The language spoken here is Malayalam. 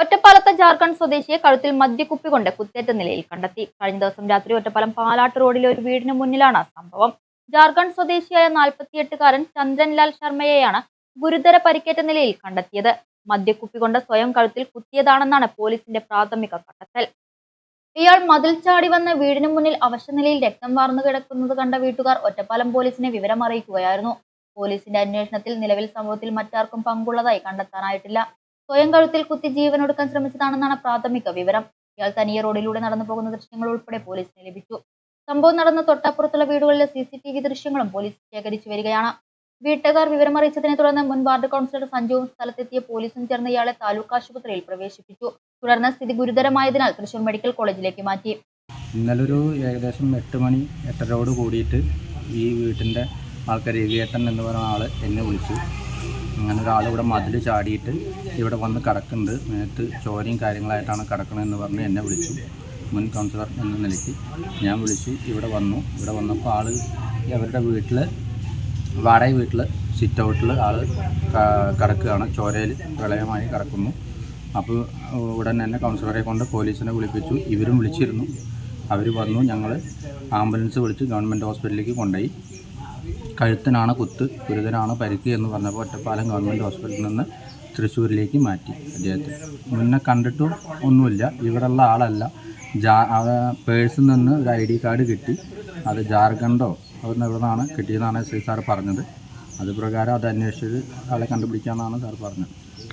ഒറ്റപ്പാലത്തെ ജാർഖണ്ഡ് സ്വദേശിയെ കഴുത്തിൽ മദ്യക്കുപ്പി കൊണ്ട് കുത്തേറ്റ നിലയിൽ കണ്ടെത്തി. കഴിഞ്ഞ ദിവസം രാത്രി ഒറ്റപ്പാലം പാലാട്ട് റോഡിലെ ഒരു വീടിന് മുന്നിലാണ് സംഭവം. ജാർഖണ്ഡ് സ്വദേശിയായ 48-കാരൻ ചന്ദ്രൻലാൽ ശർമ്മയെയാണ് ഗുരുതര പരിക്കേറ്റ നിലയിൽ കണ്ടെത്തിയത്. മദ്യക്കുപ്പി കൊണ്ട് സ്വയം കഴുത്തിൽ കുത്തിയതാണെന്നാണ് പോലീസിന്റെ പ്രാഥമിക കണ്ടെത്തൽ. ഇയാൾ മതിൽ ചാടി വന്ന് വീടിന് മുന്നിൽ അവശനിലയിൽ രക്തം വാർന്നു കിടക്കുന്നത് കണ്ട വീട്ടുകാർ ഒറ്റപ്പാലം പോലീസിനെ വിവരം അറിയിക്കുകയായിരുന്നു. പോലീസിന്റെ അന്വേഷണത്തിൽ നിലവിൽ സംഭവത്തിൽ മറ്റാർക്കും പങ്കുള്ളതായി കണ്ടെത്താനായിട്ടില്ല. സ്വയം കഴുത്തിൽ കുത്തി ജീവനൊടുക്കാൻ ശ്രമിച്ചതാണെന്നാണ് പ്രാഥമിക വിവരം. ഇയാൾ തനിയെ റോഡിലൂടെ നടന്നു പോകുന്ന ദൃശ്യങ്ങൾ ഉൾപ്പെടെ പോലീസിന് ലഭിച്ചു. സംഭവം നടന്ന തൊട്ടപ്പുറത്തുള്ള വീടുകളിലെ CCTV ദൃശ്യങ്ങളും പോലീസ് ശേഖരിച്ചു വരികയാണ്. വീട്ടുകാർ വിവരമറിയിച്ചതിനെ തുടർന്ന് മുൻ വാർഡ് കൗൺസിലർ സഞ്ജുവും സ്ഥലത്തെത്തിയ പോലീസും ചേർന്ന് ഇയാളെ താലൂക്ക് ആശുപത്രിയിൽ പ്രവേശിപ്പിച്ചു. തുടർന്ന് സ്ഥിതി ഗുരുതരമായതിനാൽ തൃശൂർ മെഡിക്കൽ കോളേജിലേക്ക് മാറ്റി. ഇന്നലെ ഏകദേശം 8 മണി 8:30 കൂടിയിട്ട് ഈ വീട്ടിൻ്റെ ആൾക്കാർ രവിയേട്ടൻ എന്ന് പറയുന്ന ആൾ എന്നെ വിളിച്ചു. അങ്ങനെ ഒരാൾ ഇവിടെ മതിൽ ചാടിയിട്ട് ഇവിടെ വന്ന് കിടക്കുന്നുണ്ട്, മേത്ത് ചോരയും കാര്യങ്ങളായിട്ടാണ് കിടക്കണമെന്ന് പറഞ്ഞ് എന്നെ വിളിച്ചു. മുൻ കൗൺസിലർ എന്ന നിലയ്ക്ക് ഞാൻ വിളിച്ചു. ഇവിടെ വന്നപ്പോൾ ആൾ അവരുടെ വീട്ടിൽ വാടക വീട്ടിൽ സിറ്റ് ഔട്ടിൽ ആൾ കിടക്കുകയാണ്, ചോരയിൽ പ്രളയമായി കിടക്കുന്നു. അപ്പോൾ ഉടൻ തന്നെ കൗൺസിലറെ കൊണ്ട് പോലീസിനെ വിളിപ്പിച്ചു. ഇവരും വിളിച്ചിരുന്നു. അവർ വന്നു. ഞങ്ങൾ ആംബുലൻസ് വിളിച്ച് ഗവൺമെൻറ് ഹോസ്പിറ്റലിലേക്ക് കൊണ്ടുപോയി. കഴുത്തിനാണ് കുത്ത്, ഗുരുതരമാണ് പരിക്ക് എന്ന് പറഞ്ഞപ്പോൾ ഒറ്റപ്പാലം ഗവൺമെൻറ് ഹോസ്പിറ്റലിൽ നിന്ന് തൃശ്ശൂരിലേക്ക് മാറ്റി. അദ്ദേഹത്തെ മുന്നേ കണ്ടിട്ടും ഒന്നുമില്ല, ഇവിടെയുള്ള ആളല്ല. പേഴ്സിൽ നിന്ന് ഒരു ID കാർഡ് കിട്ടി. അത് ജാർഖണ്ഡോ അവിടുന്ന് എവിടെ നിന്നാണ് കിട്ടിയതെന്നാണ് സാർ പറഞ്ഞത്. അത് പ്രകാരം അത് അന്വേഷിച്ച് ആളെ കണ്ടുപിടിക്കാമെന്നാണ് സാർ പറഞ്ഞത്.